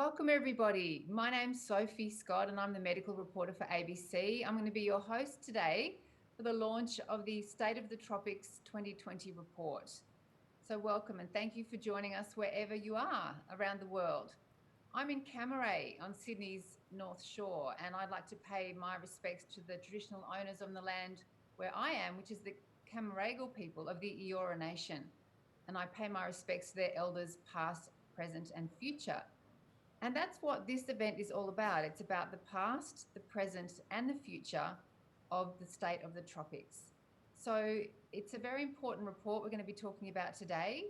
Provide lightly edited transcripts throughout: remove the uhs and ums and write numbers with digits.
Welcome everybody. My name's Sophie Scott and I'm the medical reporter for ABC. I'm going to be your host today for the launch of the State of the Tropics 2020 report. So welcome and thank you for joining us wherever you are around the world. I'm in Camaray on Sydney's North Shore and I'd like to pay my respects to the traditional owners of the land where I am, which is the Camaragal people of the Eora Nation. And I pay my respects to their elders past, present and future. And that's what this event is all about. It's about the past, the present, and the future of the state of the tropics. So it's a very important report we're going to be talking about today.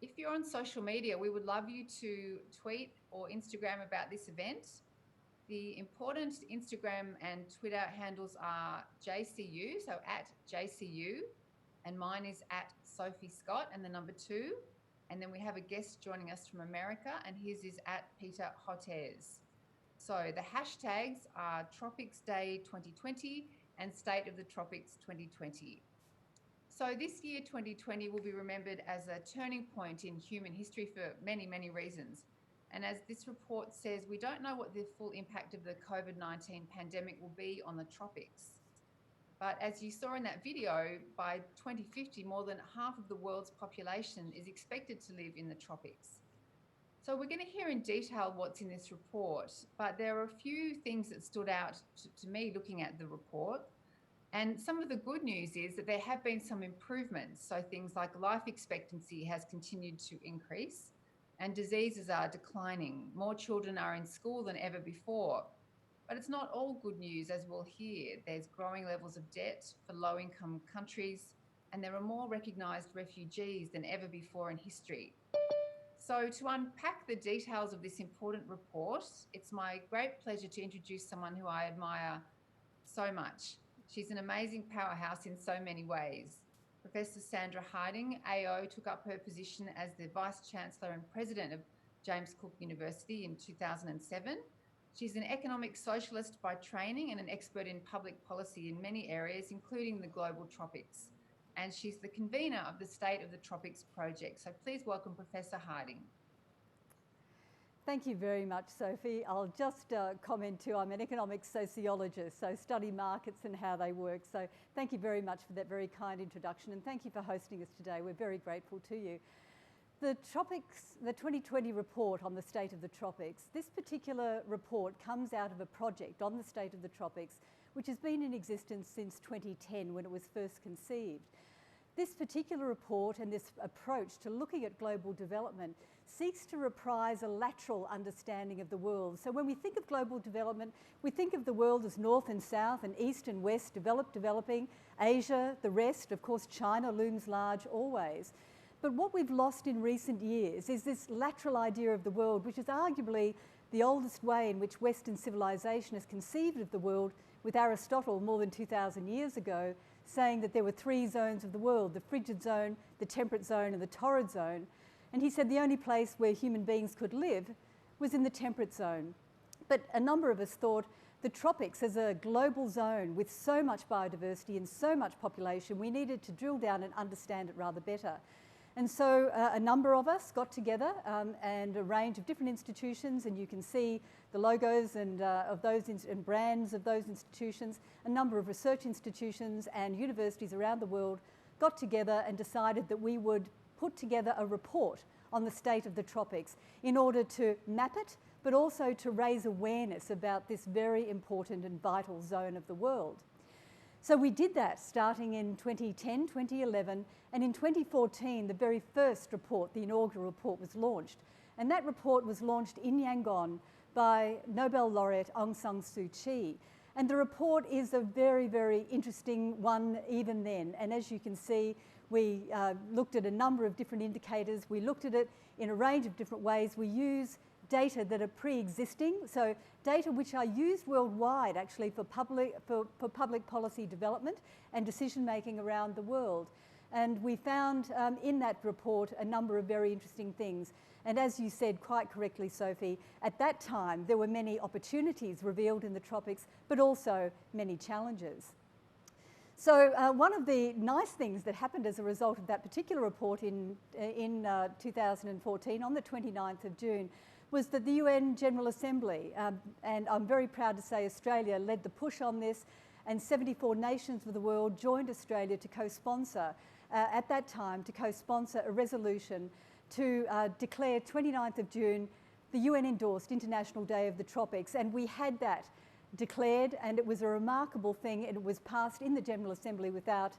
If you're on social media, we would love you to tweet or Instagram about this event. The important Instagram and Twitter handles are JCU, so at JCU, and mine is at Sophie Scott and the number 2. And then we have a guest joining us from America, and his is at Peter Hotez. So the hashtags are Tropics Day 2020 and State of the Tropics 2020. So this year, 2020, will be remembered as a turning point in human history for many, many reasons. And as this report says, we don't know what the full impact of the COVID-19 pandemic will be on the tropics. But as you saw in that video, by 2050, more than half of the world's population is expected to live in the tropics. So we're going to hear in detail what's in this report, but there are a few things that stood out to me looking at the report. And some of the good news is that there have been some improvements. So things like life expectancy has continued to increase and diseases are declining. More children are in school than ever before. But it's not all good news, as we'll hear. There's growing levels of debt for low-income countries, and there are more recognised refugees than ever before in history. So to unpack the details of this important report, it's my great pleasure to introduce someone who I admire so much. She's an amazing powerhouse in so many ways. Professor Sandra Harding, AO, took up her position as the Vice-Chancellor and President of James Cook University in 2007. She's an economic socialist by training and an expert in public policy in many areas, including the global tropics. And she's the convener of the State of the Tropics project. So please welcome Professor Harding. Thank you very much, Sophie. I'll just comment too, I'm an economic sociologist, so study markets and how they work. So thank you very much for that very kind introduction, and thank you for hosting us today. We're very grateful to you. The Tropics, the 2020 report on the state of the tropics, this particular report comes out of a project on the state of the tropics, which has been in existence since 2010 when it was first conceived. This particular report and this approach to looking at global development seeks to reprise a lateral understanding of the world. So when we think of global development, we think of the world as north and south and east and west, developed, developing, Asia, the rest, of course China looms large always. But what we've lost in recent years is this lateral idea of the world, which is arguably the oldest way in which Western civilization has conceived of the world, with Aristotle more than 2,000 years ago saying that there were 3 zones of the world, the frigid zone, the temperate zone and the torrid zone. And he said the only place where human beings could live was in the temperate zone. But a number of us thought the tropics as a global zone with so much biodiversity and so much population, we needed to drill down and understand it rather better. And so a number of us got together and a range of different institutions, and you can see the logos and of those and brands of those institutions. A number of research institutions and universities around the world got together and decided that we would put together a report on the state of the tropics in order to map it, but also to raise awareness about this very important and vital zone of the world. So we did that starting in 2010, 2011, and in 2014, the very first report, the inaugural report, was launched. And that report was launched in Yangon by Nobel laureate Aung San Suu Kyi. And the report is a very, very interesting one even then. And as you can see, we looked at a number of different indicators. We looked at it in a range of different ways. We use data that are pre-existing, so data which are used worldwide actually for public policy development and decision making around the world. And we found in that report a number of very interesting things. And as you said quite correctly, Sophie, at that time there were many opportunities revealed in the tropics, but also many challenges. So one of the nice things that happened as a result of that particular report in 2014, on the 29th of June, was that the UN General Assembly, and I'm very proud to say Australia led the push on this, and 74 nations of the world joined Australia to co-sponsor, at that time, to co-sponsor a resolution to declare 29th of June the UN-endorsed International Day of the Tropics. And we had that declared, and it was a remarkable thing, and it was passed in the General Assembly without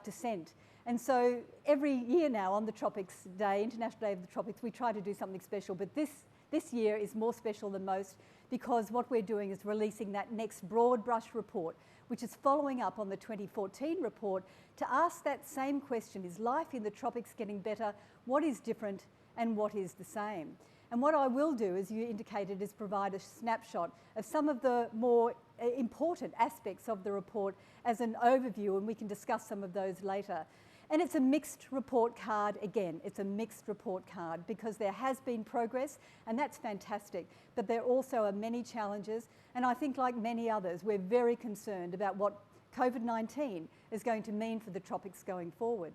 dissent. And so every year now on the Tropics Day, International Day of the Tropics, we try to do something special. But this year is more special than most, because what we're doing is releasing that next broad brush report, which is following up on the 2014 report to ask that same question: is life in the tropics getting better? What is different and what is the same? And what I will do, as you indicated, is provide a snapshot of some of the more important aspects of the report as an overview, and we can discuss some of those later. And it's a mixed report card again. It's a mixed report card because there has been progress, and that's fantastic. But there also are many challenges, and I think, like many others, we're very concerned about what COVID-19 is going to mean for the tropics going forward.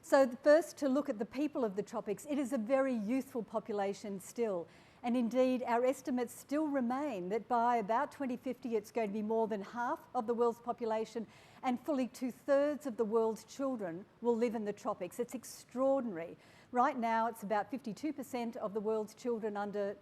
So first, to look at the people of the tropics, it is a very youthful population still. And indeed, our estimates still remain that by about 2050, it's going to be more than half of the world's population, and fully 2/3 of the world's children will live in the tropics. It's extraordinary. Right now, it's about 52% of the world's children under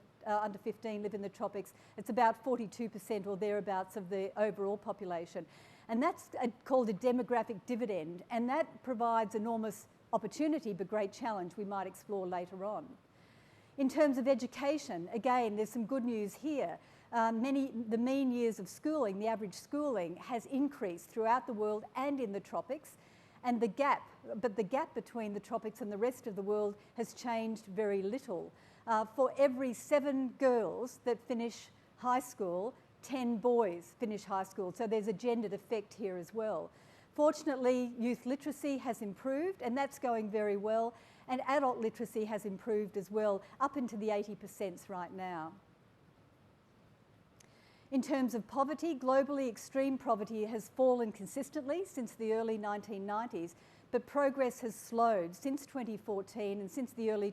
15 live in the tropics. It's about 42% or thereabouts of the overall population. And that's called a demographic dividend, and that provides enormous opportunity but great challenge we might explore later on. In terms of education, again, there's some good news here. The mean years of schooling, the average schooling, has increased throughout the world and in the tropics, and the gap between the tropics and the rest of the world has changed very little. For every 7 girls that finish high school, 10 boys finish high school, so there's a gendered effect here as well. Fortunately, youth literacy has improved, and that's going very well, and adult literacy has improved as well, up into the 80% right now. In terms of poverty, globally, extreme poverty has fallen consistently since the early 1990s, but progress has slowed since 2014 and since the early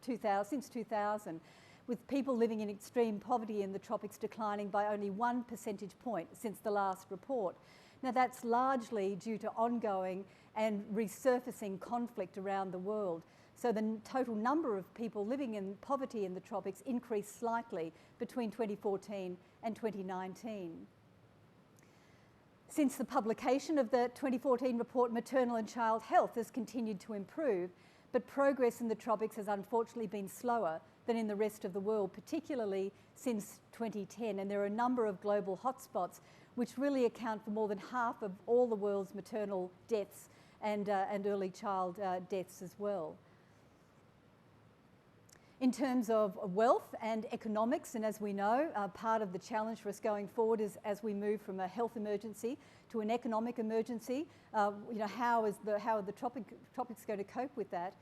2000, with people living in extreme poverty in the tropics declining by only 1 percentage point since the last report. Now, that's largely due to ongoing and resurfacing conflict around the world. So the total number of people living in poverty in the tropics increased slightly between 2014 and 2019. Since the publication of the 2014 report, maternal and child health has continued to improve, but progress in the tropics has unfortunately been slower than in the rest of the world, particularly since 2010. And there are a number of global hotspots which really account for more than half of all the world's maternal deaths and early child deaths as well. In terms of wealth and economics, and as we know, part of the challenge for us going forward is as we move from a health emergency to an economic emergency, how are the tropics going to cope with that?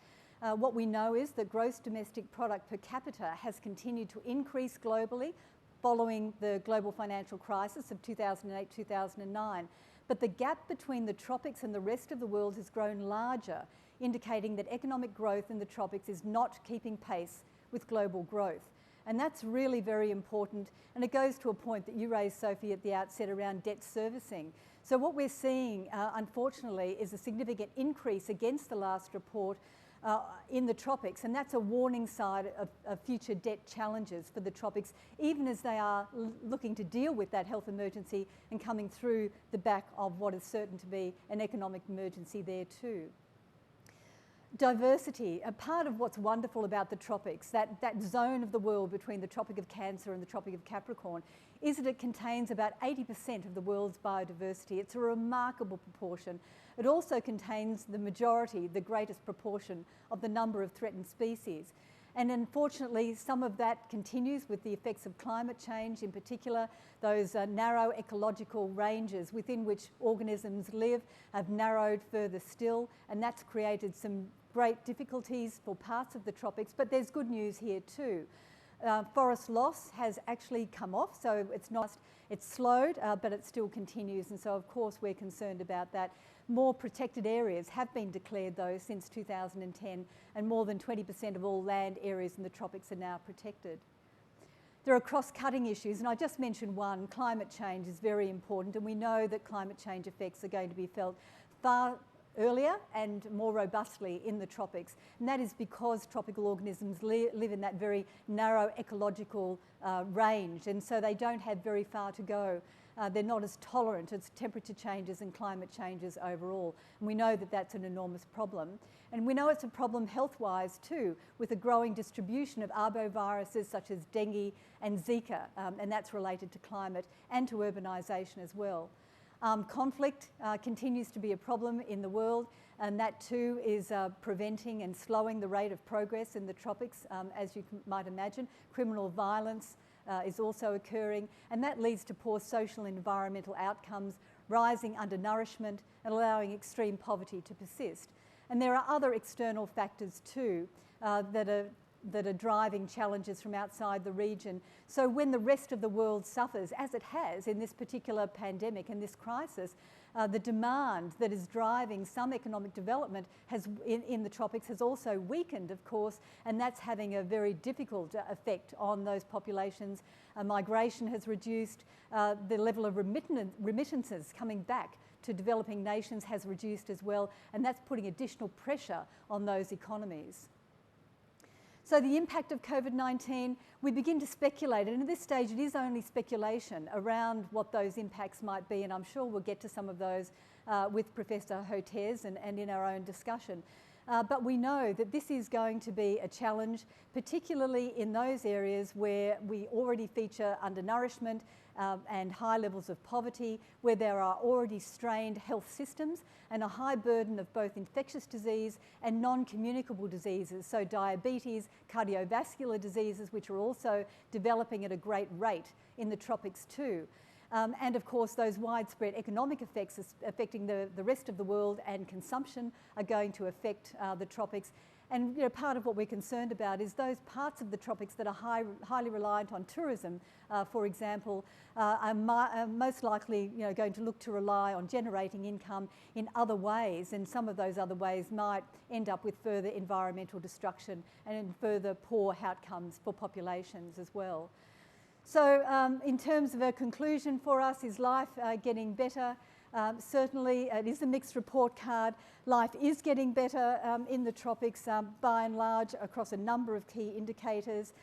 What we know is that gross domestic product per capita has continued to increase globally following the global financial crisis of 2008-2009. But the gap between the tropics and the rest of the world has grown larger, indicating that economic growth in the tropics is not keeping pace with global growth. And that's really very important, and it goes to a point that you raised, Sophie, at the outset around debt servicing. So what we're seeing, unfortunately, is a significant increase against the last report in the tropics, and that's a warning sign of future debt challenges for the tropics, even as they are looking to deal with that health emergency and coming through the back of what is certain to be an economic emergency there too. Diversity, a part of what's wonderful about the tropics, that zone of the world between the Tropic of Cancer and the Tropic of Capricorn, is that it contains about 80% of the world's biodiversity. It's a remarkable proportion. It also contains the majority, the greatest proportion of the number of threatened species. And unfortunately, some of that continues with the effects of climate change, in particular, those narrow ecological ranges within which organisms live have narrowed further still, and that's created some great difficulties for parts of the tropics, but there's good news here too. Forest loss has actually come off, so it's slowed, but it still continues, and so of course we're concerned about that. More protected areas have been declared though since 2010, and more than 20% of all land areas in the tropics are now protected. There are cross-cutting issues, and I just mentioned one. Climate change is very important, and we know that climate change effects are going to be felt far earlier and more robustly in the tropics. And that is because tropical organisms live in that very narrow ecological range, and so they don't have very far to go. They're not as tolerant as temperature changes and climate changes overall. And we know that that's an enormous problem. And we know it's a problem health-wise too, with a growing distribution of arboviruses such as dengue and Zika, and that's related to climate and to urbanisation as well. Conflict continues to be a problem in the world, and that too is preventing and slowing the rate of progress in the tropics, as you might imagine. Criminal violence is also occurring, and that leads to poor social and environmental outcomes, rising undernourishment, and allowing extreme poverty to persist. And there are other external factors too that are driving challenges from outside the region. So when the rest of the world suffers, as it has in this particular pandemic and this crisis, the demand that is driving some economic development in the tropics has also weakened, of course, and that's having a very difficult effect on those populations. Migration has reduced, the level of remittances coming back to developing nations has reduced as well, and that's putting additional pressure on those economies. So the impact of COVID-19, we begin to speculate, and at this stage it is only speculation around what those impacts might be, and I'm sure we'll get to some of those with Professor Hotez and in our own discussion. But we know that this is going to be a challenge, particularly in those areas where we already feature undernourishment and high levels of poverty, where there are already strained health systems and a high burden of both infectious disease and non-communicable diseases, so diabetes, cardiovascular diseases, which are also developing at a great rate in the tropics too. And of course, those widespread economic effects affecting the rest of the world and consumption are going to affect the tropics. And part of what we're concerned about is those parts of the tropics that are highly reliant on tourism, for example, are most likely going to look to rely on generating income in other ways, and some of those other ways might end up with further environmental destruction and further poor outcomes for populations as well. So in terms of a conclusion for us, is life getting better? Certainly, it is a mixed report card. Life is getting better in the tropics by and large across a number of key indicators.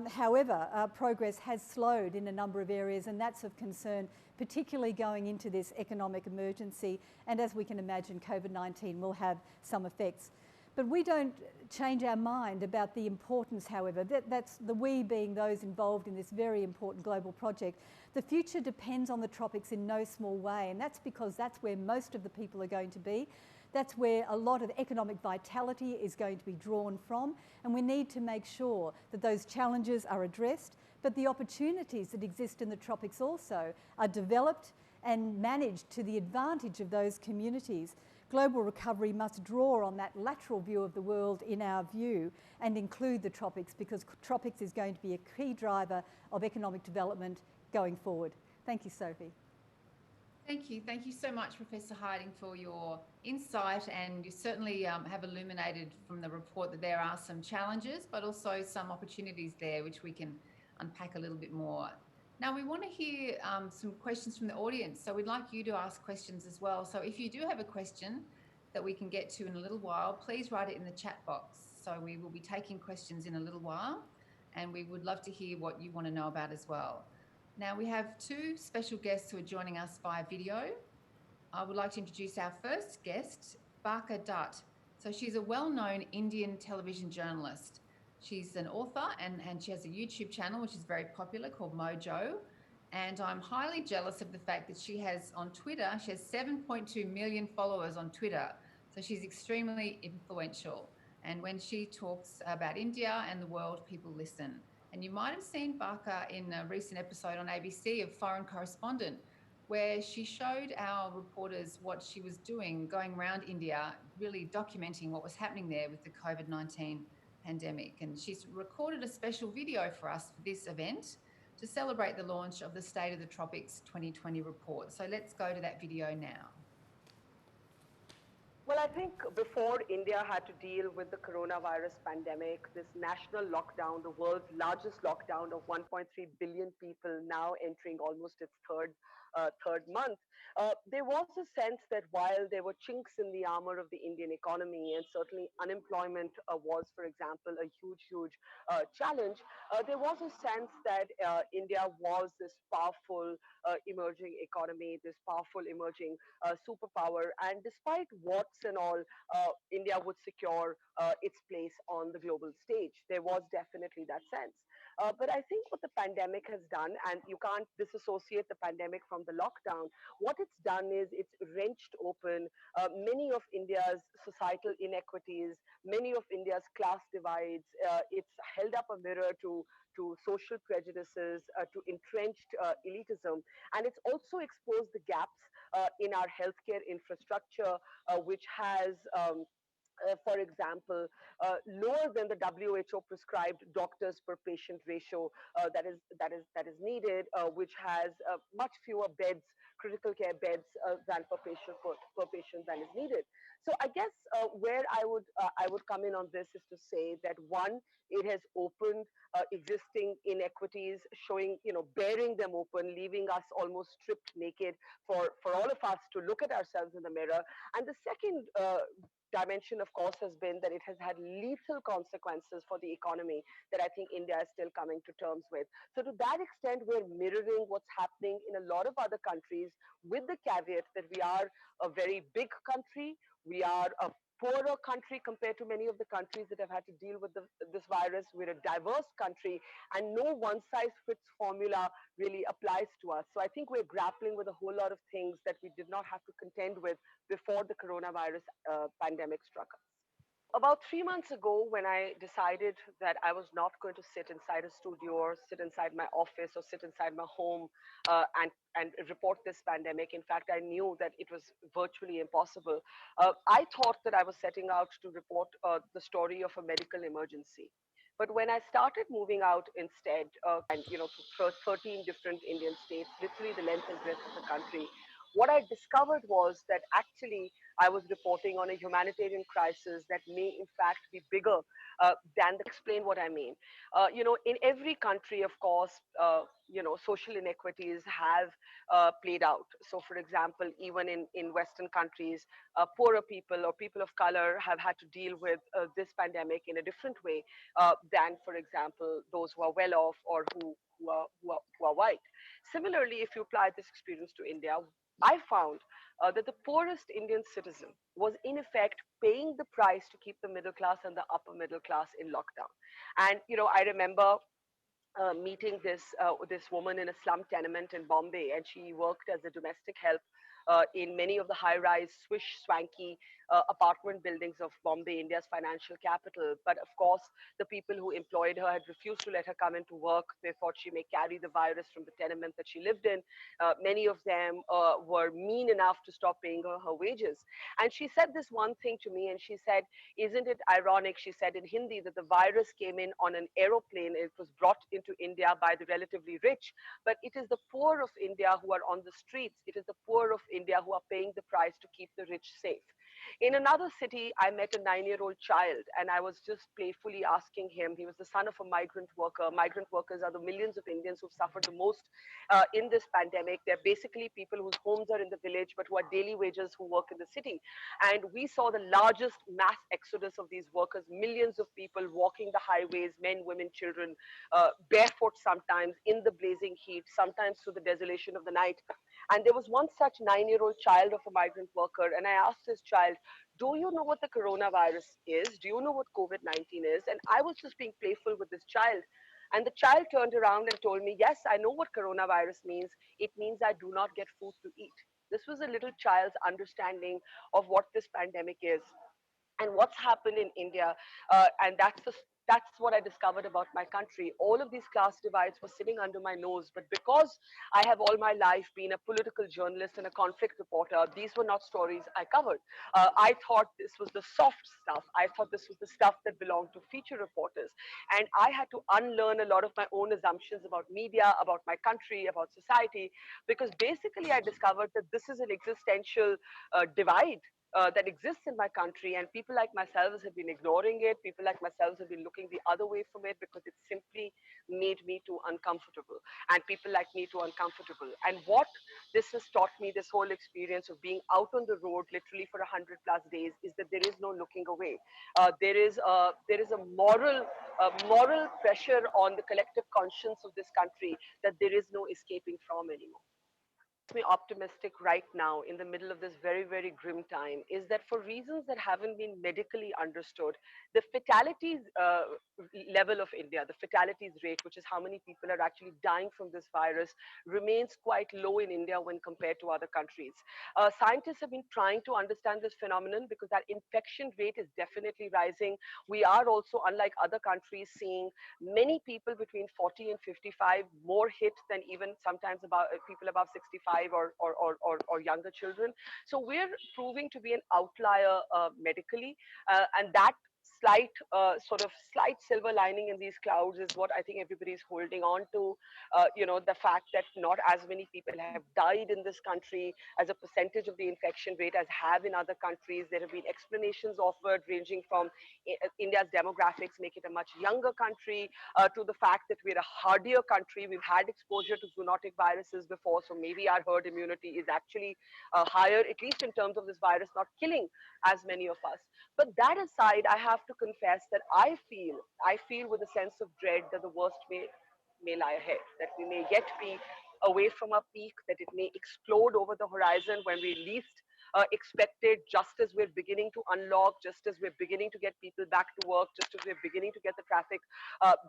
However, progress has slowed in a number of areas, and that's of concern, particularly going into this economic emergency. And as we can imagine, COVID-19 will have some effects. But we don't change our mind about the importance, however. That's the we being those involved in this very important global project. The future depends on the tropics in no small way, and that's because that's where most of the people are going to be. That's where a lot of economic vitality is going to be drawn from, and we need to make sure that those challenges are addressed, but the opportunities that exist in the tropics also are developed and managed to the advantage of those communities. Global recovery must draw on that lateral view of the world, in our view, and include the tropics, because tropics is going to be a key driver of economic development going forward. Thank you, Sophie. Thank you. Thank you so much, Professor Hiding, for your insight, and you certainly have illuminated from the report that there are some challenges, but also some opportunities there which we can unpack a little bit more. Now, we want to hear some questions from the audience, so we'd like you to ask questions as well. So if you do have a question that we can get to in a little while, please write it in the chat box. So we will be taking questions in a little while, and we would love to hear what you want to know about as well. Now, we have two special guests who are joining us via video. I would like to introduce our first guest, Barka Dutt. So she's a well-known Indian television journalist. She's an author and she has a YouTube channel which is very popular called Mojo. And I'm highly jealous of the fact that she has on Twitter, she has 7.2 million followers on Twitter. So she's extremely influential. And when she talks about India and the world, people listen. And you might have seen Barka in a recent episode on ABC of Foreign Correspondent, where she showed our reporters what she was doing, going around India, really documenting what was happening there with the COVID-19 pandemic. And she's recorded a special video for us for this event to celebrate the launch of the State of the Tropics 2020 report. So let's go to that video now. Well, I think before India had to deal with the coronavirus pandemic, this national lockdown, the world's largest lockdown of 1.3 billion people now entering almost its third month, there was a sense that while there were chinks in the armor of the Indian economy, and certainly unemployment was, for example, a huge challenge, there was a sense that India was this powerful emerging economy, this powerful emerging superpower. And despite what's and all, India would secure its place on the global stage. There was definitely that sense. But I think what the pandemic has done, and you can't disassociate the pandemic from the lockdown, what it's done is it's wrenched open many of India's societal inequities, many of India's class divides. It's held up a mirror to social prejudices, to entrenched elitism, and it's also exposed the gaps in our healthcare infrastructure, which has for example, lower than the WHO prescribed doctors per patient ratio that is needed, which has much fewer beds, critical care beds than per patient than is needed. So I guess where I would come in on this is to say that one, it has opened existing inequities, showing, bearing them open, leaving us almost stripped naked for all of us to look at ourselves in the mirror. And the second dimension, of course, has been that it has had lethal consequences for the economy that I think India is still coming to terms with. So, to that extent, we're mirroring what's happening in a lot of other countries, with the caveat that we are a very big country, we are a poorer country compared to many of the countries that have had to deal with this virus. We're a diverse country, and no one size fits formula really applies to us. So I think we're grappling with a whole lot of things that we did not have to contend with before the coronavirus pandemic struck us. About 3 months ago, when I decided that I was not going to sit inside a studio or sit inside my office or sit inside my home and report this pandemic, in fact, I knew that it was virtually impossible. I thought that I was setting out to report the story of a medical emergency. But when I started moving out instead, and to 13 different Indian states, literally the length and breadth of the country, what I discovered was that actually I was reporting on a humanitarian crisis that may, in fact, be bigger than explain what I mean. In every country, of course, social inequities have played out. So, for example, even in Western countries, poorer people or people of color have had to deal with this pandemic in a different way than, for example, those who are well off or who are white. Similarly, if you apply this experience to India, I found that the poorest Indian citizen was in effect paying the price to keep the middle class and the upper middle class in lockdown. And I remember meeting this woman in a slum tenement in Bombay, and she worked as a domestic help in many of the high-rise, swish, swanky apartment buildings of Bombay, India's financial capital. But of course, the people who employed her had refused to let her come into work. They thought she may carry the virus from the tenement that she lived in. Many of them were mean enough to stop paying her wages. And she said this one thing to me, and she said, "Isn't it ironic?" She said in Hindi, that the virus came in on an aeroplane. It was brought into India by the relatively rich, but it is the poor of India who are on the streets. It is the poor of India who are paying the price to keep the rich safe. In another city, I met a 9-year-old child, and I was just playfully asking him. He was the son of a migrant worker. Migrant workers are the millions of Indians who've suffered the most in this pandemic. They're basically people whose homes are in the village, but who are daily wagers who work in the city. And we saw the largest mass exodus of these workers, millions of people walking the highways, men, women, children, barefoot sometimes, in the blazing heat, sometimes through the desolation of the night. And there was one such 9-year-old child of a migrant worker, and I asked this child, "Do you know what the coronavirus is? Do you know what COVID-19 is?" And I was just being playful with this child. And the child turned around and told me, "Yes, I know what coronavirus means. It means I do not get food to eat." This was a little child's understanding of what this pandemic is and what's happened in India. And that's what I discovered about my country. All of these class divides were sitting under my nose, but because I have all my life been a political journalist and a conflict reporter, these were not stories I covered. I thought this was the soft stuff. I thought this was the stuff that belonged to feature reporters. And I had to unlearn a lot of my own assumptions about media, about my country, about society, because basically I discovered that this is an existential divide that exists in my country, and people like myself have been ignoring it. People like myself have been looking the other way from it because it simply made me too uncomfortable, and people like me too uncomfortable. And what this has taught me, this whole experience of being out on the road literally for 100+ days, is that there is no looking away. There is a moral pressure on the collective conscience of this country that there is no escaping from anymore. Me optimistic right now in the middle of this very, very grim time is that for reasons that haven't been medically understood, the fatalities level of India, the fatalities rate, which is how many people are actually dying from this virus, remains quite low in India when compared to other countries. Scientists have been trying to understand this phenomenon because that infection rate is definitely rising. We are also, unlike other countries, seeing many people between 40 and 55 more hit than even sometimes about people above 65 or younger children. So we're proving to be an outlier medically, and that slight silver lining in these clouds is what I think everybody's holding on to. The fact that not as many people have died in this country as a percentage of the infection rate as have in other countries. There have been explanations offered ranging from India's demographics make it a much younger country, to the fact that we're a hardier country. We've had exposure to zoonotic viruses before, so maybe our herd immunity is actually higher, at least in terms of this virus not killing as many of us. But that aside, I have to confess that I feel with a sense of dread that the worst may lie ahead, that we may yet be away from our peak, that it may explode over the horizon when we least expected, just as we're beginning to unlock, just as we're beginning to get people back to work, just as we're beginning to get the traffic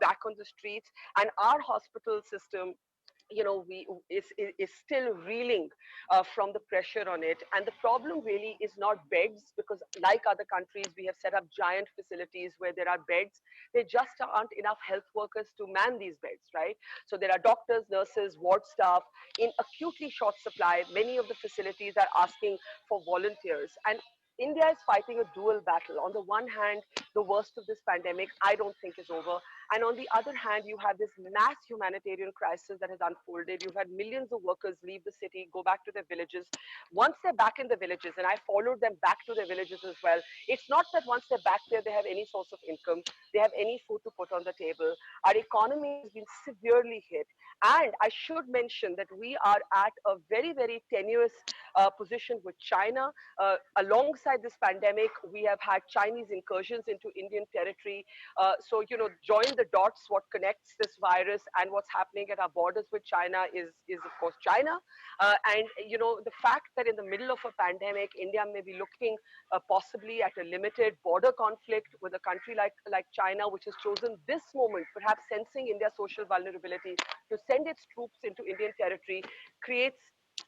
back on the streets. And our hospital system, we is still reeling from the pressure on it. And the problem really is not beds, because like other countries, we have set up giant facilities where there are beds. There just aren't enough health workers to man these beds, right? So there are doctors, nurses, ward staff in acutely short supply. Many of the facilities are asking for volunteers, and India is fighting a dual battle. On the one hand, the worst of this pandemic, I don't think, is over. And on the other hand, you have this mass humanitarian crisis that has unfolded. You've had millions of workers leave the city, go back to their villages. Once they're back in the villages, and I followed them back to their villages as well, it's not that once they're back there, they have any source of income, they have any food to put on the table. Our economy has been severely hit. And I should mention that we are at a very, very tenuous position with China. Alongside this pandemic, we have had Chinese incursions into Indian territory. So, join the dots. What connects this virus and what's happening at our borders with China is of course, China. And the fact that in the middle of a pandemic, India may be looking possibly at a limited border conflict with a country like China, which has chosen this moment, perhaps sensing India's social vulnerability, to send its troops into Indian territory, creates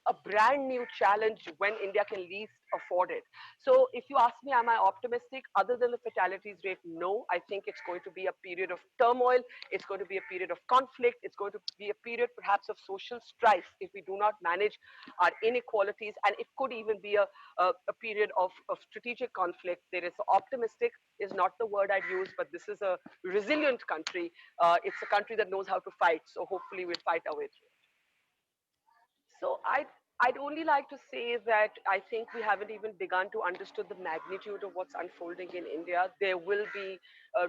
a brand new challenge when India can least afford it. So if you ask me, am I optimistic? Other than the fatalities rate, no. I think it's going to be a period of turmoil. It's going to be a period of conflict. It's going to be a period perhaps of social strife if we do not manage our inequalities. And it could even be a period of strategic conflict. There is optimistic is not the word I'd use, but this is a resilient country. It's a country that knows how to fight. So hopefully we'll fight our way through. So I'd only like to say that I think we haven't even begun to understand the magnitude of what's unfolding in India. There will be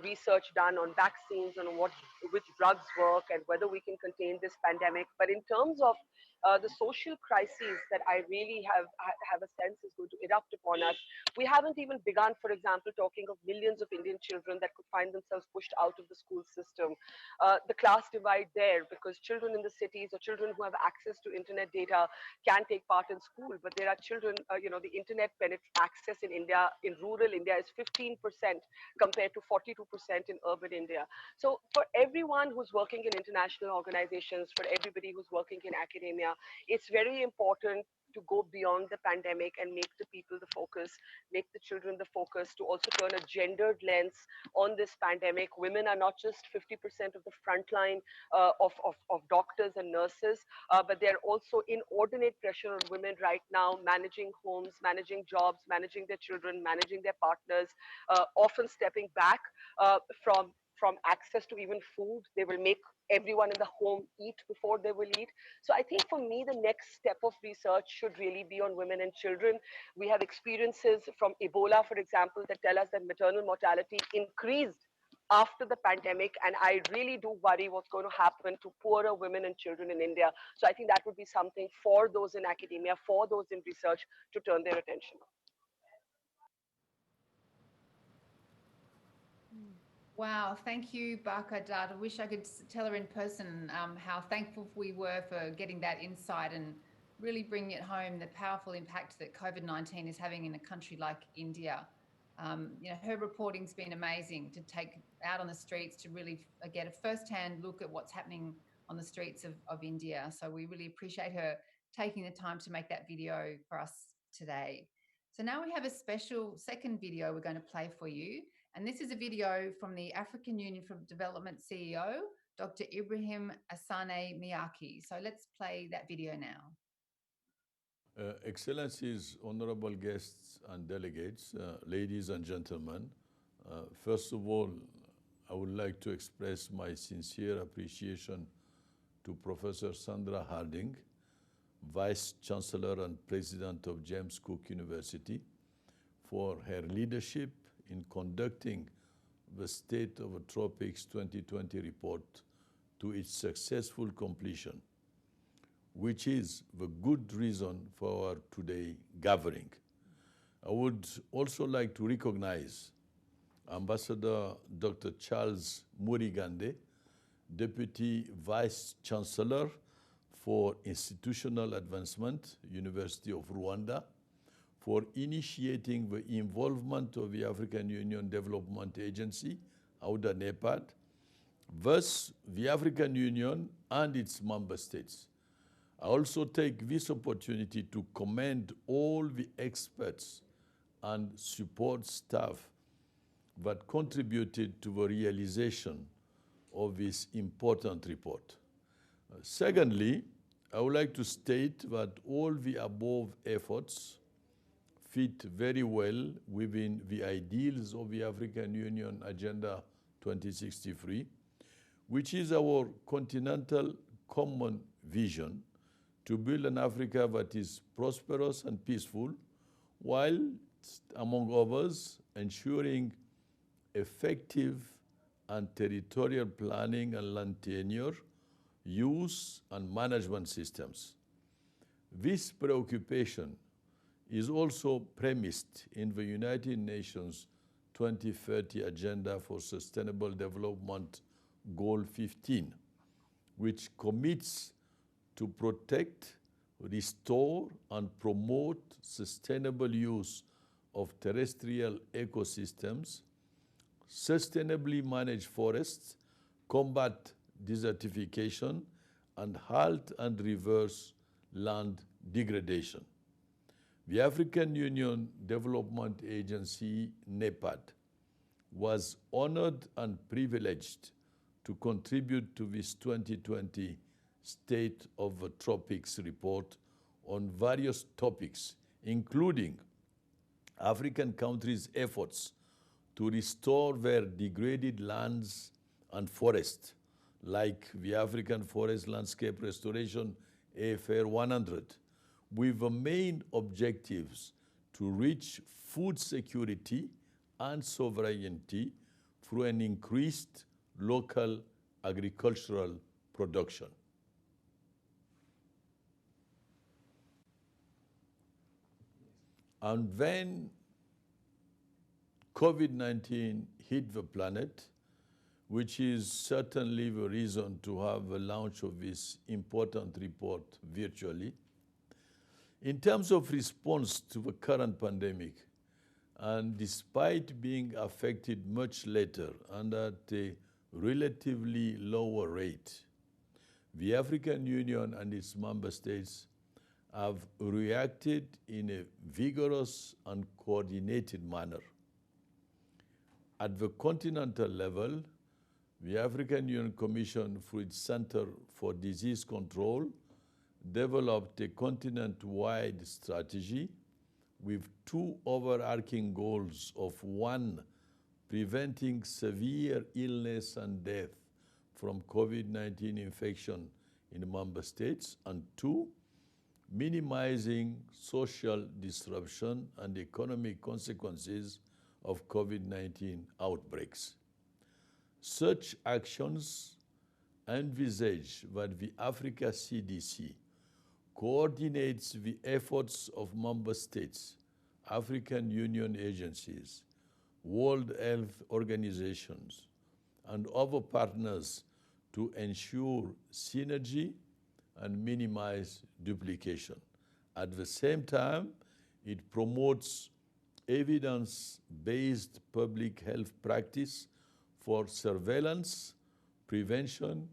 research done on vaccines, on which drugs work, and whether we can contain this pandemic. But in terms of the social crises that I really have a sense is going to erupt upon us, we haven't even begun, for example, talking of millions of Indian children that could find themselves pushed out of the school system. The class divide there, because children in the cities or children who have access to internet data can take part in school, but there are children, the internet access in India, in rural India, is 15% compared to 42% in urban India. So for everyone who's working in international organizations, for everybody who's working in academia, it's very important to go beyond the pandemic and make the people the focus, make the children the focus, to also turn a gendered lens on this pandemic. Women are not just 50% of the front line of doctors and nurses, but they're also inordinate pressure on women right now, managing homes, managing jobs, managing their children, managing their partners, often stepping back from from access to even food. They will make everyone in the home eat before they will eat. So I think for me, the next step of research should really be on women and children. We have experiences from Ebola, for example, that tell us that maternal mortality increased after the pandemic. And I really do worry what's going to happen to poorer women and children in India. So I think that would be something for those in academia, for those in research to turn their attention on. Wow, thank you, Baka Dad. I wish I could tell her in person how thankful we were for getting that insight and really bringing it home, the powerful impact that COVID-19 is having in a country like India. Her reporting's been amazing to take out on the streets to really get a first-hand look at what's happening on the streets of India. So we really appreciate her taking the time to make that video for us today. So now we have a special second video we're going to play for you. And this is a video from the African Union for Development CEO, Dr. Ibrahim Asane Miyaki. So let's play that video now. Excellencies, honorable guests and delegates, ladies and gentlemen, first of all, I would like to express my sincere appreciation to Professor Sandra Harding, Vice Chancellor and President of James Cook University, for her leadership in conducting the State of the Tropics 2020 report to its successful completion, which is the good reason for our today gathering. I would also like to recognize Ambassador Dr. Charles Murigande, Deputy Vice Chancellor for Institutional Advancement, University of Rwanda, for initiating the involvement of the African Union Development Agency, AUDA NEPAD, thus the African Union and its member states. I also take this opportunity to commend all the experts and support staff that contributed to the realization of this important report. Secondly, I would like to state that all the above efforts fit very well within the ideals of the African Union Agenda 2063, which is our continental common vision to build an Africa that is prosperous and peaceful, while, among others, ensuring effective and territorial planning and land tenure, use and management systems. This preoccupation is also premised in the United Nations 2030 Agenda for Sustainable Development Goal 15, which commits to protect, restore, and promote sustainable use of terrestrial ecosystems, sustainably manage forests, combat desertification, and halt and reverse land degradation. The African Union Development Agency, NEPAD, was honored and privileged to contribute to this 2020 State of the Tropics report on various topics, including African countries' efforts to restore their degraded lands and forests, like the African Forest Landscape Restoration AFR 100, with the main objectives to reach food security and sovereignty through an increased local agricultural production. And then COVID-19 hit the planet, which is certainly the reason to have the launch of this important report virtually. In terms of response to the current pandemic, and despite being affected much later and at a relatively lower rate, the African Union and its member states have reacted in a vigorous and coordinated manner. At the continental level, the African Union Commission, through its Center for Disease Control, developed a continent-wide strategy with two overarching goals of: one, preventing severe illness and death from COVID-19 infection in member states, and 2, minimizing social disruption and economic consequences of COVID-19 outbreaks. Such actions envisage that the Africa CDC coordinates the efforts of member states, African Union agencies, World Health Organizations, and other partners to ensure synergy and minimize duplication. At the same time, it promotes evidence-based public health practice for surveillance, prevention,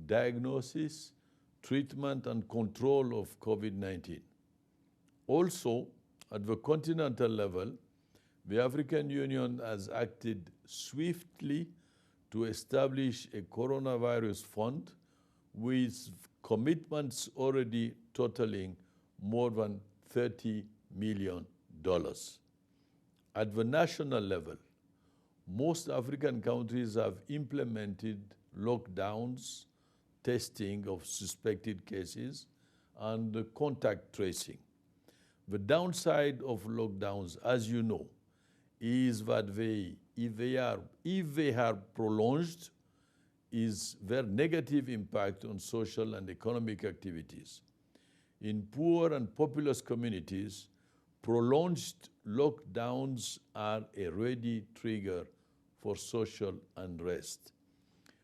diagnosis, treatment, and control of COVID-19. Also, at the continental level, the African Union has acted swiftly to establish a coronavirus fund with commitments already totaling more than $30 million. At the national level, most African countries have implemented lockdowns, testing of suspected cases, and contact tracing. The downside of lockdowns, as you know, is that if they are prolonged, is their negative impact on social and economic activities. In poor and populous communities, prolonged lockdowns are a ready trigger for social unrest.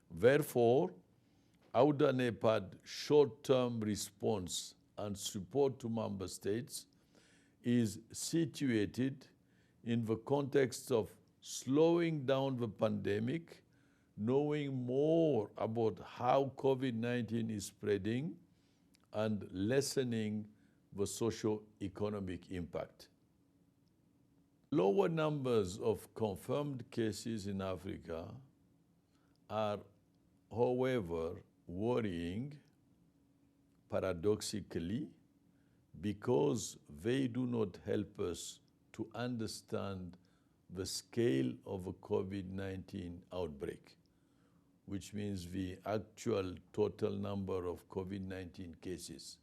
Therefore, AUDA-NEPAD short-term response and support to member states is situated in the context of slowing down the pandemic, knowing more about how COVID-19 is spreading, and lessening the socio-economic impact. Lower numbers of confirmed cases in Africa are, however, worrying, paradoxically, because they do not help us to understand the scale of a COVID-19 outbreak, which means the actual total number of COVID-19 cases.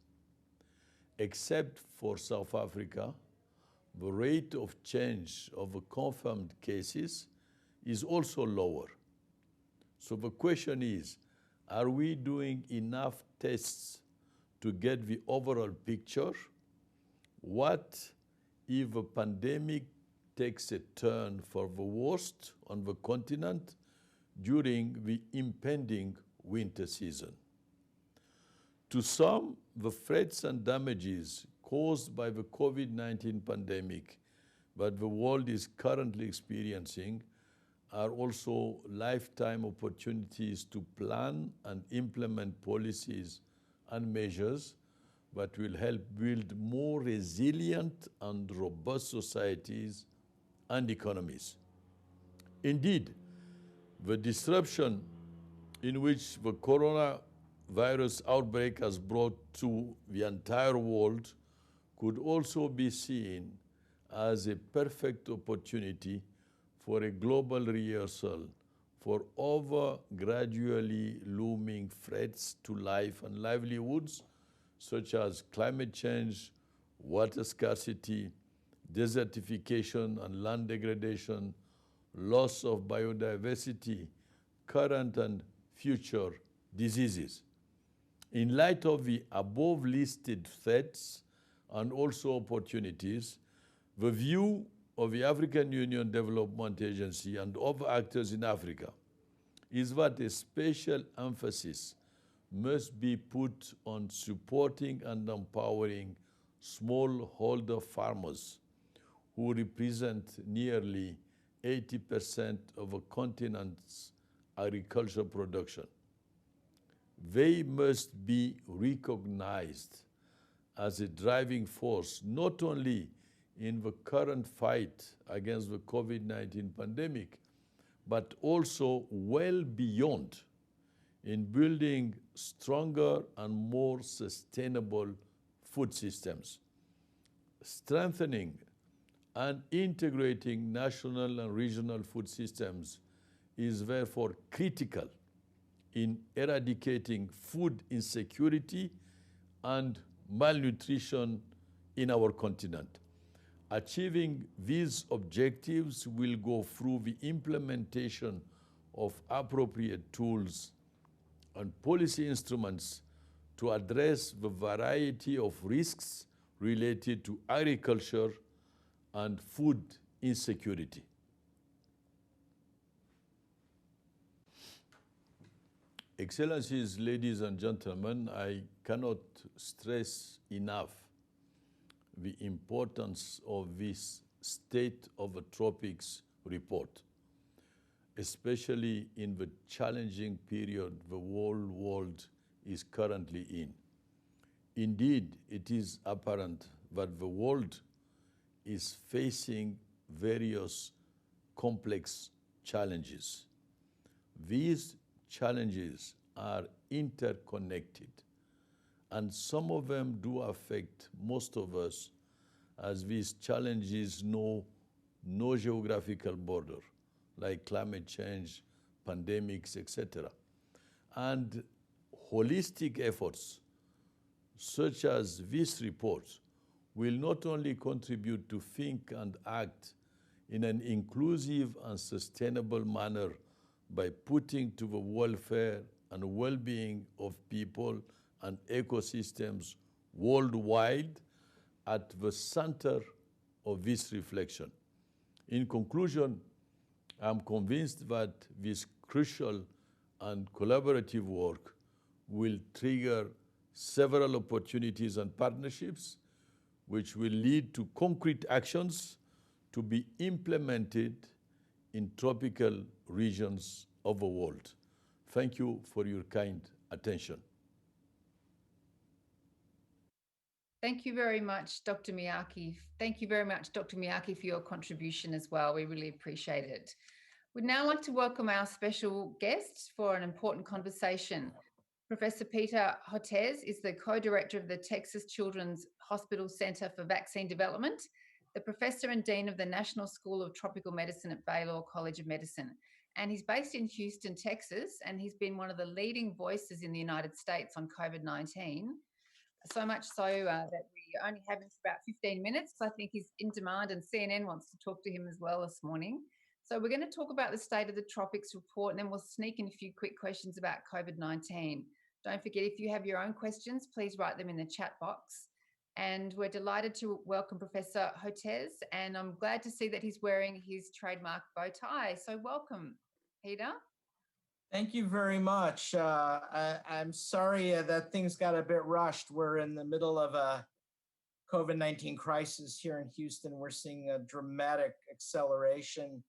Except for South Africa, the rate of change of confirmed cases is also lower. So the question is, are we doing enough tests to get the overall picture? What if the pandemic takes a turn for the worst on the continent during the impending winter season? To some, the threats and damages caused by the COVID-19 pandemic that the world is currently experiencing are also lifetime opportunities to plan and implement policies and measures that will help build more resilient and robust societies and economies. Indeed, the disruption in which the coronavirus outbreak has brought to the entire world could also be seen as a perfect opportunity for a global rehearsal for other gradually looming threats to life and livelihoods, such as climate change, water scarcity, desertification and land degradation, loss of biodiversity, current and future diseases. In light of the above listed threats and also opportunities, the view of the African Union Development Agency and other actors in Africa is that a special emphasis must be put on supporting and empowering smallholder farmers who represent nearly 80% of a continent's agricultural production. They must be recognized as a driving force, not only in the current fight against the COVID-19 pandemic, but also well beyond in building stronger and more sustainable food systems. Strengthening and integrating national and regional food systems is therefore critical in eradicating food insecurity and malnutrition in our continent. Achieving these objectives will go through the implementation of appropriate tools and policy instruments to address the variety of risks related to agriculture and food insecurity. Excellencies, ladies and gentlemen, I cannot stress enough the importance of this State of the Tropics report, especially in the challenging period the whole world is currently in. Indeed, it is apparent that the world is facing various complex challenges. These challenges are interconnected, and some of them do affect most of us, as these challenges know no geographical border, like climate change, pandemics, etc. And holistic efforts, such as this report, will not only contribute to think and act in an inclusive and sustainable manner by putting to the welfare and well-being of people and ecosystems worldwide at the center of this reflection. In conclusion, I'm convinced that this crucial and collaborative work will trigger several opportunities and partnerships which will lead to concrete actions to be implemented in tropical regions of the world. Thank you for your kind attention. Thank you very much, Dr. Miyake. Thank you very much, Dr. Miyake, for your contribution as well. We really appreciate it. We'd now like to welcome our special guest for an important conversation. Professor Peter Hotez is the co-director of the Texas Children's Hospital Center for Vaccine Development, the professor and dean of the National School of Tropical Medicine at Baylor College of Medicine. And he's based in Houston, Texas, and he's been one of the leading voices in the United States on COVID-19. So much so that we only have him for about 15 minutes. I think he's in demand, and CNN wants to talk to him as well this morning. So we're going to talk about the State of the Tropics report, and then we'll sneak in a few quick questions about COVID-19. Don't forget, if you have your own questions, please write them in the chat box. And we're delighted to welcome Professor Hotez, and I'm glad to see that he's wearing his trademark bow tie. So welcome, Peter. Thank you very much. I'm sorry that things got a bit rushed. We're in the middle of a COVID-19 crisis here in Houston. We're seeing a dramatic acceleration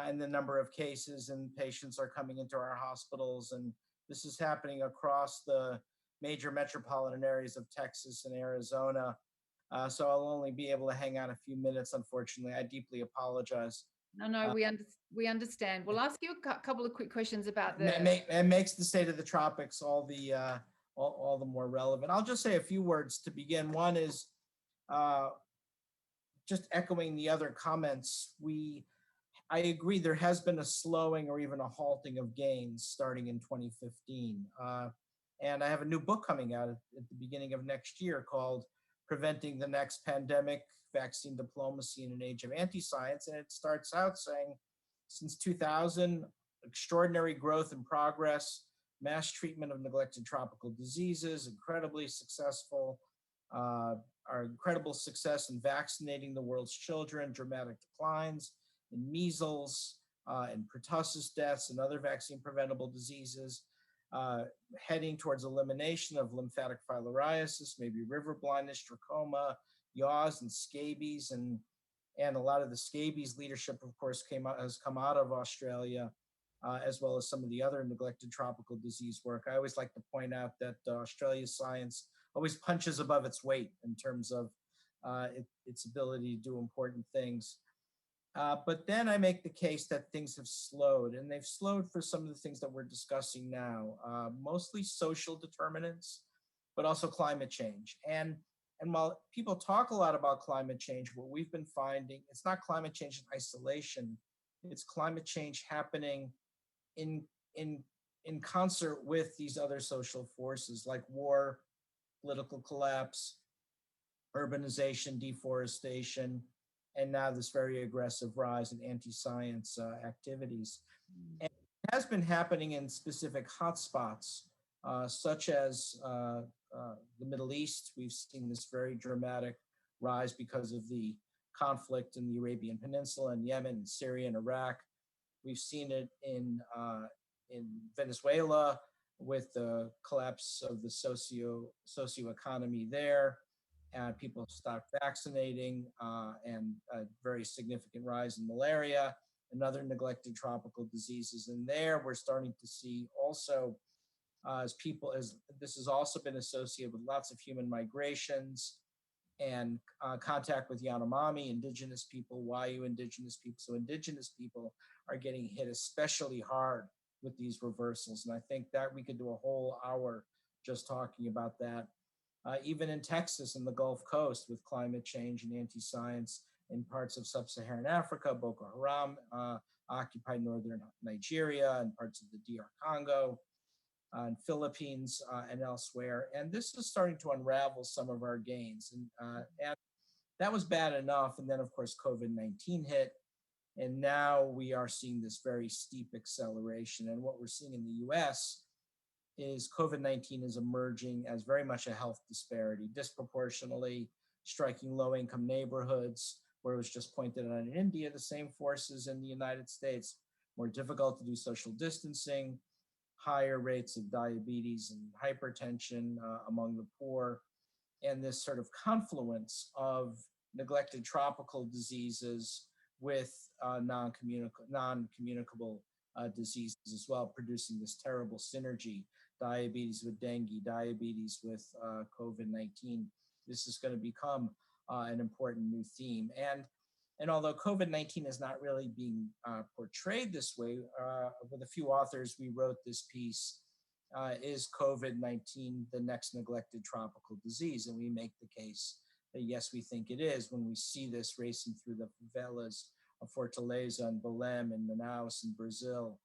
in the number of cases, and patients are coming into our hospitals. And this is happening across the major metropolitan areas of Texas and Arizona. So I'll only be able to hang out a few minutes, unfortunately. I deeply apologize. No, we understand. We'll ask you a couple of quick questions about It makes the State of the Tropics all the more relevant. I'll just say a few words to begin. One is just echoing the other comments. I agree there has been a slowing or even a halting of gains starting in 2015. And I have a new book coming out at the beginning of next year called Preventing the Next Pandemic, Vaccine Diplomacy in an Age of Anti-Science. And it starts out saying, since 2000, extraordinary growth and progress, mass treatment of neglected tropical diseases, incredibly successful, our incredible success in vaccinating the world's children, dramatic declines in measles, and pertussis deaths and other vaccine preventable diseases, heading towards elimination of lymphatic filariasis, maybe river blindness, trachoma, yaws, and scabies, and a lot of the scabies leadership, of course, has come out of Australia, as well as some of the other neglected tropical disease work. I always like to point out that Australia's science always punches above its weight in terms of its ability to do important things. But then I make the case that things have slowed, and they've slowed for some of the things that we're discussing now, mostly social determinants, but also climate change. And And while people talk a lot about climate change, what we've been finding, it's not climate change in isolation. It's climate change happening in, in, in concert with these other social forces like war, political collapse, urbanization, deforestation, and now this very aggressive rise in anti-science activities. And it has been happening in specific hotspots, such as the Middle East. We've seen this very dramatic rise because of the conflict in the Arabian Peninsula, in Yemen, and Syria, and Iraq. We've seen it in Venezuela with the collapse of the socio-economy there. People stopped vaccinating, and a very significant rise in malaria and other neglected tropical diseases. And there we're starting to see also, as this has also been associated with lots of human migrations and contact with Yanomami, indigenous people, Wayuu indigenous people. So indigenous people are getting hit especially hard with these reversals. And I think that we could do a whole hour just talking about that. Even in Texas and the Gulf Coast with climate change and anti-science in parts of sub-Saharan Africa, Boko Haram occupied northern Nigeria and parts of the DR Congo, and Philippines and elsewhere. And this is starting to unravel some of our gains. And that was bad enough. And then of course, COVID-19 hit. And now we are seeing this very steep acceleration. And what we're seeing in the US is COVID-19 is emerging as very much a health disparity, disproportionately striking low-income neighborhoods, where it was just pointed out in India, the same forces in the United States, more difficult to do social distancing, higher rates of diabetes and hypertension among the poor, and this sort of confluence of neglected tropical diseases with non-communicable diseases as well, producing this terrible synergy, diabetes with dengue, diabetes with COVID-19. This is going to become an important new theme. And although COVID-19 is not really being portrayed this way, with a few authors, we wrote this piece, is COVID-19 the next neglected tropical disease? And we make the case that yes, we think it is when we see this racing through the favelas of Fortaleza and Belém and Manaus in Brazil,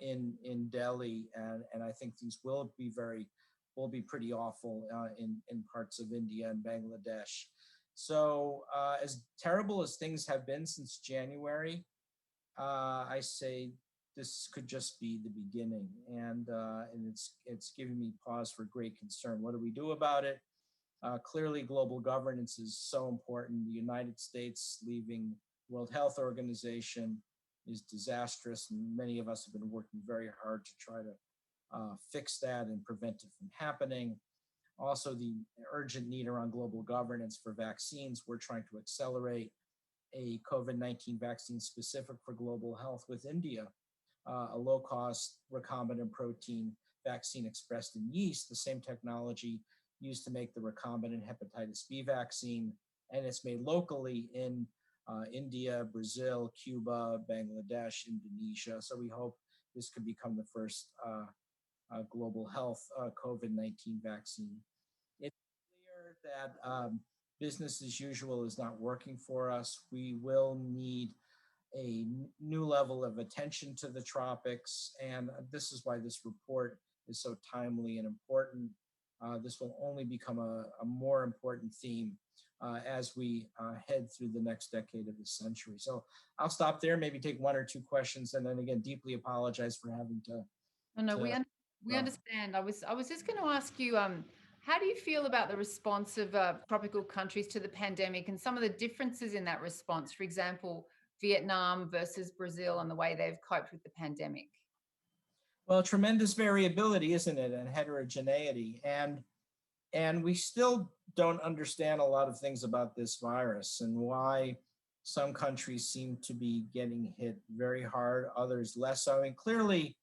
in Delhi. And I think these will be pretty awful in parts of India and Bangladesh. So as terrible as things have been since January, I say this could just be the beginning, and it's giving me pause for great concern. What do we do about it? Clearly, global governance is so important. The United States leaving World Health Organization is disastrous, and many of us have been working very hard to try to fix that and prevent it from happening. Also, the urgent need around global governance for vaccines. We're trying to accelerate a COVID-19 vaccine specific for global health with India, a low-cost recombinant protein vaccine expressed in yeast, the same technology used to make the recombinant hepatitis B vaccine, and it's made locally in India, Brazil, Cuba, Bangladesh, Indonesia. So we hope this could become the first global health COVID-19 vaccine. It's clear that business as usual is not working for us. We will need a new level of attention to the tropics, and this is why this report is so timely and important. This will only become a more important theme as we head through the next decade of the century. So I'll stop there, maybe take one or two questions, and then again, deeply apologize for having to. No, we understand. I was just going to ask you, how do you feel about the response of tropical countries to the pandemic and some of the differences in that response? For example, Vietnam versus Brazil and the way they've coped with the pandemic. Well, tremendous variability, isn't it, and heterogeneity, and we still don't understand a lot of things about this virus and why some countries seem to be getting hit very hard, others less so. I mean, clearly,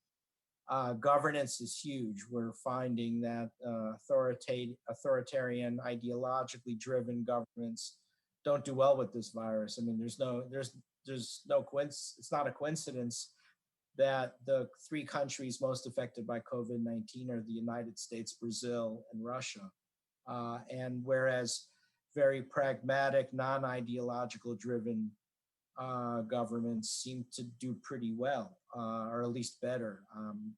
governance is huge. We're finding that authoritarian, ideologically driven governments don't do well with this virus. I mean, there's no coincidence. It's not a coincidence that the three countries most affected by COVID-19 are the United States, Brazil, and Russia. And whereas very pragmatic, non-ideological driven governments seem to do pretty well, or at least better.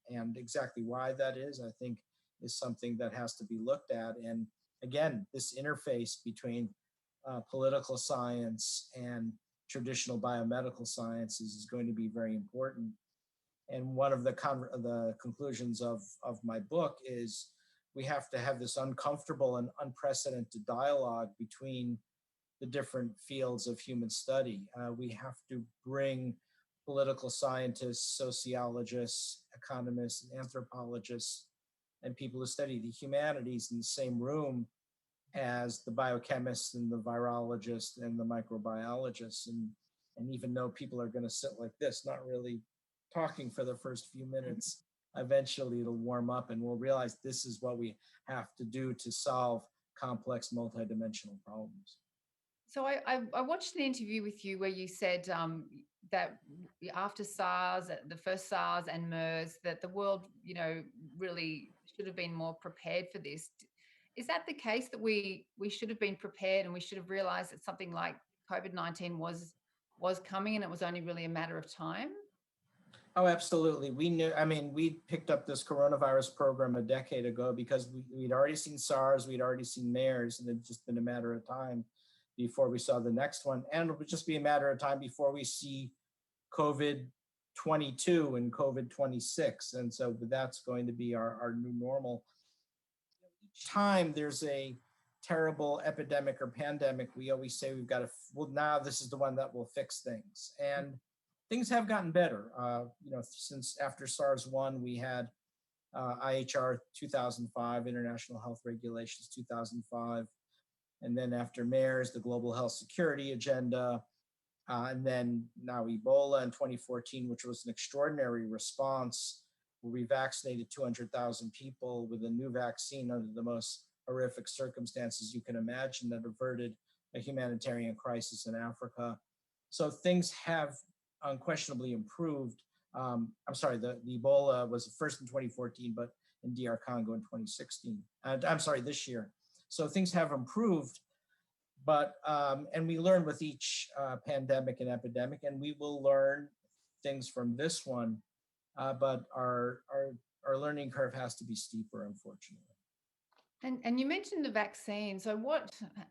And exactly why that is, I think, is something that has to be looked at. And again, this interface between political science and traditional biomedical sciences is going to be very important. And one of the conclusions of my book is we have to have this uncomfortable and unprecedented dialogue between the different fields of human study. We have to bring political scientists, sociologists, economists, and anthropologists, and people who study the humanities in the same room as the biochemists and the virologists and the microbiologists. And even though people are going to sit like this, not really talking for the first few minutes, eventually it'll warm up and we'll realize this is what we have to do to solve complex multidimensional problems. So I watched an interview with you where you said that after SARS, the first SARS and MERS, that the world, really should have been more prepared for this. Is that the case, that we should have been prepared and we should have realized that something like COVID-19 was coming and it was only really a matter of time? Oh, absolutely. We knew, we picked up this coronavirus program a decade ago because we'd already seen SARS, we'd already seen MERS, and it's just been a matter of time before we saw the next one. And it would just be a matter of time before we see COVID-22 and COVID-26. And so that's going to be our new normal. Each time there's a terrible epidemic or pandemic, we always say we've got to, well, now this is the one that will fix things. And things have gotten better. Since after SARS-1, we had IHR 2005, International Health Regulations 2005. And then after MERS, the Global Health Security Agenda. And then now Ebola in 2014, which was an extraordinary response where we vaccinated 200,000 people with a new vaccine under the most horrific circumstances you can imagine that averted a humanitarian crisis in Africa. So things have unquestionably improved. I'm sorry, the Ebola was first in 2014, but in DR Congo in 2016. This year. So things have improved, but, and we learn with each pandemic and epidemic, and we will learn things from this one, but our learning curve has to be steeper, unfortunately. And you mentioned the vaccine. So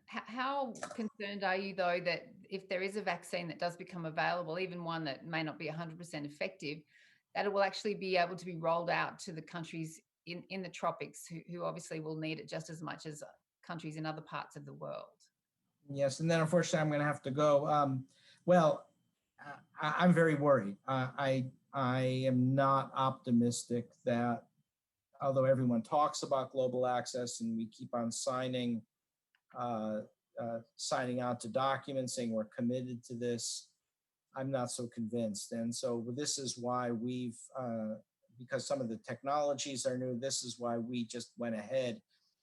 how concerned are you, though, that if there is a vaccine that does become available, even one that may not be 100% effective, that it will actually be able to be rolled out to the countries in the tropics who obviously will need it just as much as countries in other parts of the world? Yes, and then unfortunately I'm going to have to go. I'm very worried. I am not optimistic that, although everyone talks about global access and we keep on signing on to documents saying we're committed to this, I'm not so convinced. And so this is why we've, because some of the technologies are new, this is why we just went ahead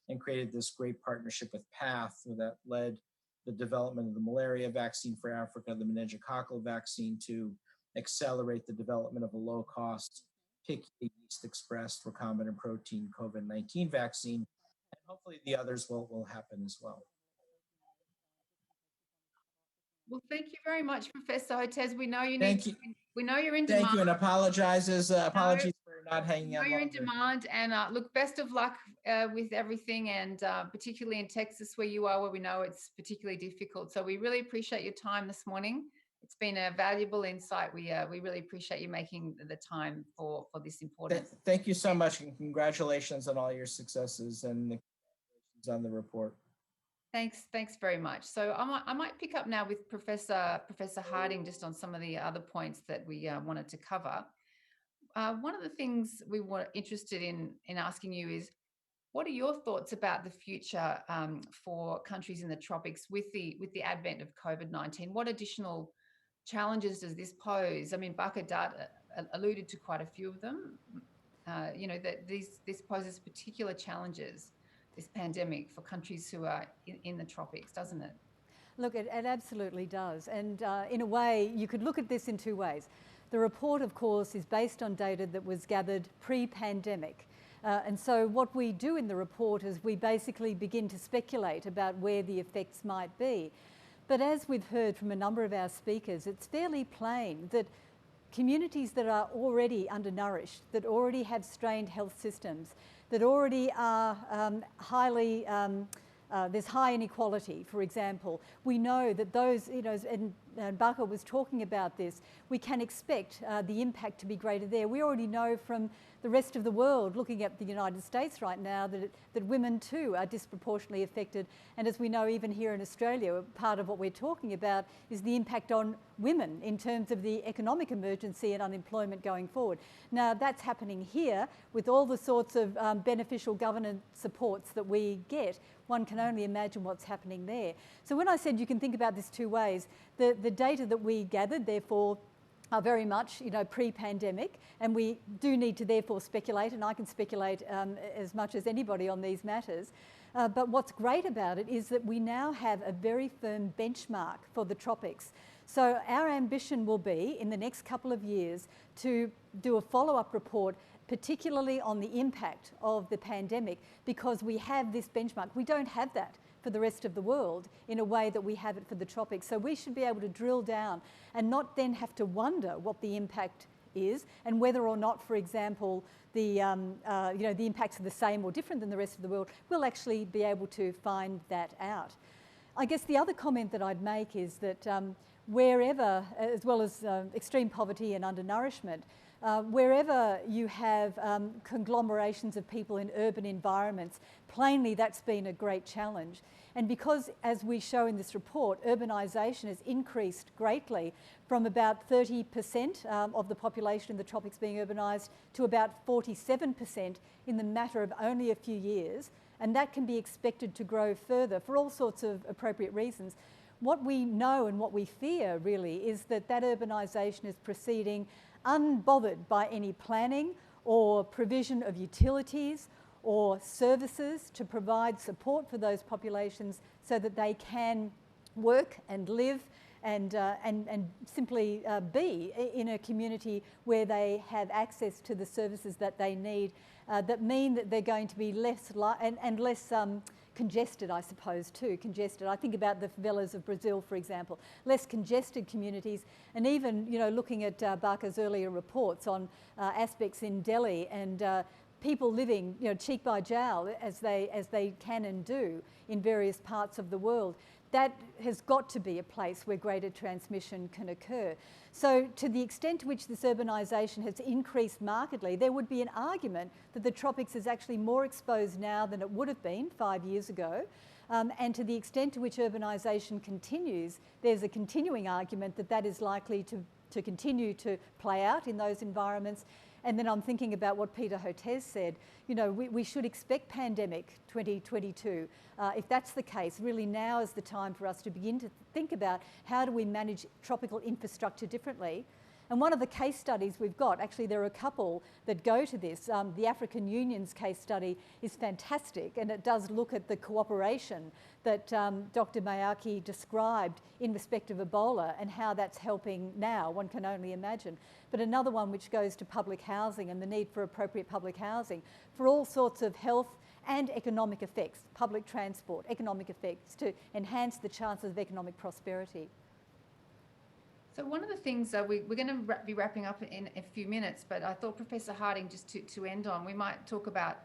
and created this great partnership with PATH that led the development of the malaria vaccine for Africa, the meningococcal vaccine, to accelerate the development of a low-cost yeast expressed recombinant protein COVID-19 vaccine. And hopefully the others will happen as well. Well, thank you very much, Professor Hotez. We know you we know you're in demand. Thank you, and apologies for not hanging out. You're in demand, and look, best of luck with everything, and particularly in Texas where you are, where we know it's particularly difficult. So we really appreciate your time this morning. It's been a valuable insight. We really appreciate you making the time for this important. Thank you so much, and congratulations on all your successes and the congratulations on the report. Thanks very much. So I might pick up now with Professor Harding just on some of the other points that we wanted to cover. One of the things we were interested in asking you is, what are your thoughts about the future for countries in the tropics with the advent of COVID-19? What additional challenges does this pose? I mean, Bakadat alluded to quite a few of them. That this poses particular challenges, this pandemic, for countries who are in the tropics, doesn't it? Look, it absolutely does. And in a way, you could look at this in two ways. The report, of course, is based on data that was gathered pre-pandemic. And so what we do in the report is we basically begin to speculate about where the effects might be. But as we've heard from a number of our speakers, it's fairly plain that communities that are already undernourished, that already have strained health systems, that already are there's high inequality, for example. We know that those, and Baka was talking about this, we can expect the impact to be greater there. We already know from the rest of the world, looking at the United States right now, that women too are disproportionately affected. And as we know, even here in Australia, part of what we're talking about is the impact on women in terms of the economic emergency and unemployment going forward. Now, that's happening here with all the sorts of beneficial governance supports that we get. One can only imagine what's happening there. So when I said you can think about this two ways, the data that we gathered, therefore, are very much, pre-pandemic, and we do need to therefore speculate, and I can speculate as much as anybody on these matters. But what's great about it is that we now have a very firm benchmark for the tropics. So our ambition will be, in the next couple of years, to do a follow-up report, particularly on the impact of the pandemic, because we have this benchmark. We don't have that for the rest of the world in a way that we have it for the tropics. So we should be able to drill down and not then have to wonder what the impact is and whether or not, for example, the impacts are the same or different than the rest of the world. We'll actually be able to find that out. I guess the other comment that I'd make is that wherever, as well as extreme poverty and undernourishment, wherever you have conglomerations of people in urban environments, plainly that's been a great challenge. And because, as we show in this report, urbanisation has increased greatly from about 30% of the population in the tropics being urbanised to about 47% in the matter of only a few years, and that can be expected to grow further for all sorts of appropriate reasons. What we know and what we fear really is that urbanisation is proceeding unbothered by any planning or provision of utilities or services to provide support for those populations so that they can work and live and simply be in a community where they have access to the services that they need, that mean that they're going to be less congested, I suppose, too. Congested. I think about the favelas of Brazil, for example. Less congested communities, and even, looking at Baka's earlier reports on aspects in Delhi and people living, cheek by jowl as they can and do in various parts of the world. That has got to be a place where greater transmission can occur. So to the extent to which this urbanisation has increased markedly, there would be an argument that the tropics is actually more exposed now than it would have been 5 years ago. And to the extent to which urbanisation continues, there's a continuing argument that that is likely to continue to play out in those environments. And then I'm thinking about what Peter Hotez said. We should expect pandemic 2022. If that's the case, really now is the time for us to begin to think about how do we manage tropical infrastructure differently. And one of the case studies we've got, actually there are a couple that go to this. The African Union's case study is fantastic, and it does look at the cooperation that Dr. Mayaki described in respect of Ebola and how that's helping now, one can only imagine. But another one which goes to public housing and the need for appropriate public housing for all sorts of health and economic effects, public transport, economic effects to enhance the chances of economic prosperity. So one of the things we're going to be wrapping up in a few minutes, but I thought, Professor Harding, just to end on, we might talk about,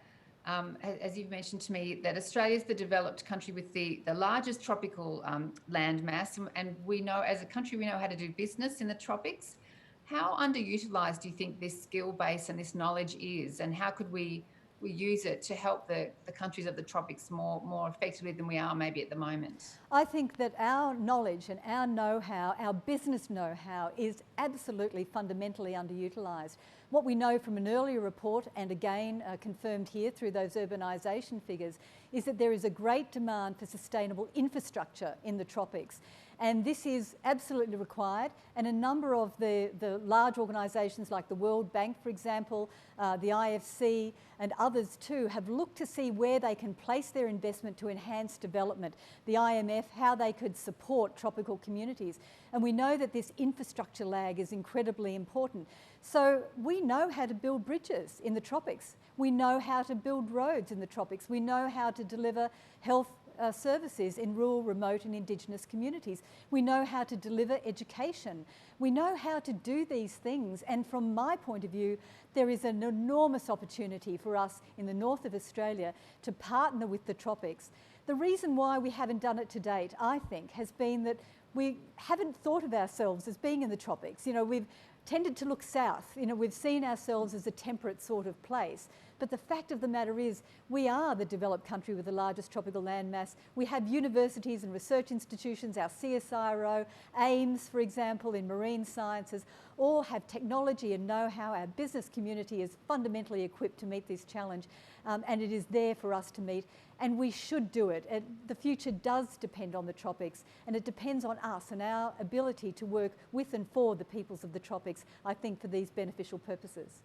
as you've mentioned to me, that Australia is the developed country with the largest tropical land mass, and we know, as a country, we know how to do business in the tropics. How underutilised do you think this skill base and this knowledge is, and how could we use it to help the countries of the tropics more effectively than we are maybe at the moment? I think that our knowledge and our know-how, our business know-how, is absolutely fundamentally underutilised. What we know from an earlier report, and again confirmed here through those urbanisation figures, is that there is a great demand for sustainable infrastructure in the tropics. And this is absolutely required. And a number of the large organisations like the World Bank, for example, the IFC and others too, have looked to see where they can place their investment to enhance development. The IMF, how they could support tropical communities. And we know that this infrastructure lag is incredibly important. So we know how to build bridges in the tropics. We know how to build roads in the tropics. We know how to deliver health services in rural, remote and Indigenous communities. We know how to deliver education. We know how to do these things, and from my point of view, there is an enormous opportunity for us in the north of Australia to partner with the tropics. The reason why we haven't done it to date, I think, has been that we haven't thought of ourselves as being in the tropics. You know, we've tended to look south. You know, we've seen ourselves as a temperate sort of place. But the fact of the matter is, we are the developed country with the largest tropical landmass. We have universities and research institutions, our CSIRO, AIMS, for example, in marine sciences, all have technology and know-how. Our business community is fundamentally equipped to meet this challenge, and it is there for us to meet, and we should do it. The future does depend on the tropics, and it depends on us and our ability to work with and for the peoples of the tropics, I think, for these beneficial purposes.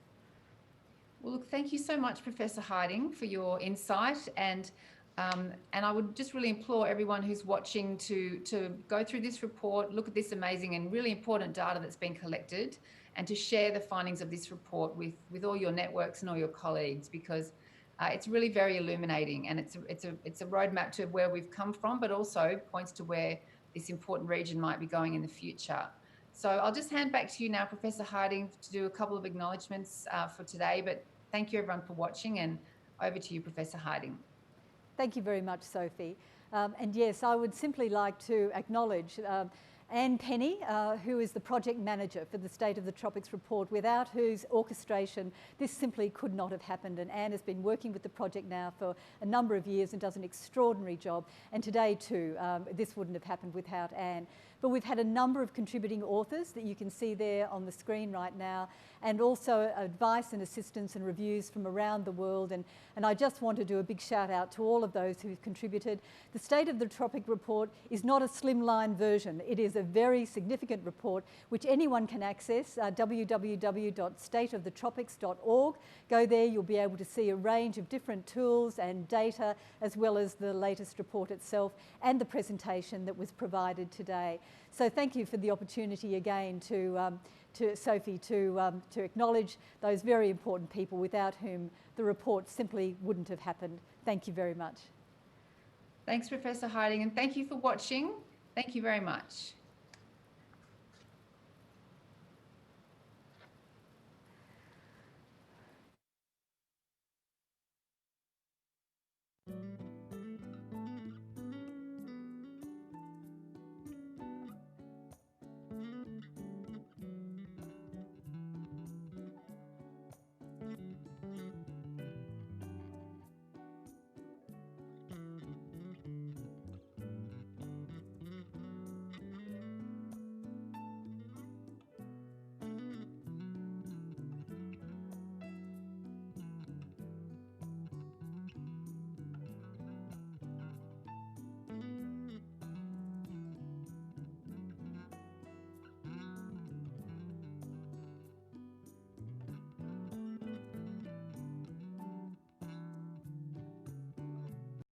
Well, look, thank you so much, Professor Harding, for your insight, and I would just really implore everyone who's watching to go through this report, look at this amazing and really important data that's been collected, and to share the findings of this report with all your networks and all your colleagues, because it's really very illuminating, and it's a roadmap to where we've come from, but also points to where this important region might be going in the future. So I'll just hand back to you now, Professor Harding, to do a couple of acknowledgements for today, but thank you everyone for watching, and over to you, Professor Harding. Thank you very much, Sophie. And yes, I would simply like to acknowledge Anne Penny, who is the project manager for the State of the Tropics report, without whose orchestration this simply could not have happened. And Anne has been working with the project now for a number of years and does an extraordinary job. And today too, this wouldn't have happened without Anne. But we've had a number of contributing authors that you can see there on the screen right now, and also advice and assistance and reviews from around the world. And I just want to do a big shout out to all of those who've contributed. The State of the Tropic report is not a slimline version. It is a very significant report which anyone can access, www.stateofthetropics.org. Go there, you'll be able to see a range of different tools and data, as well as the latest report itself and the presentation that was provided today. So thank you for the opportunity again to Sophie to acknowledge those very important people without whom the report simply wouldn't have happened. Thank you very much. Thanks, Professor Harding, and thank you for watching. Thank you very much.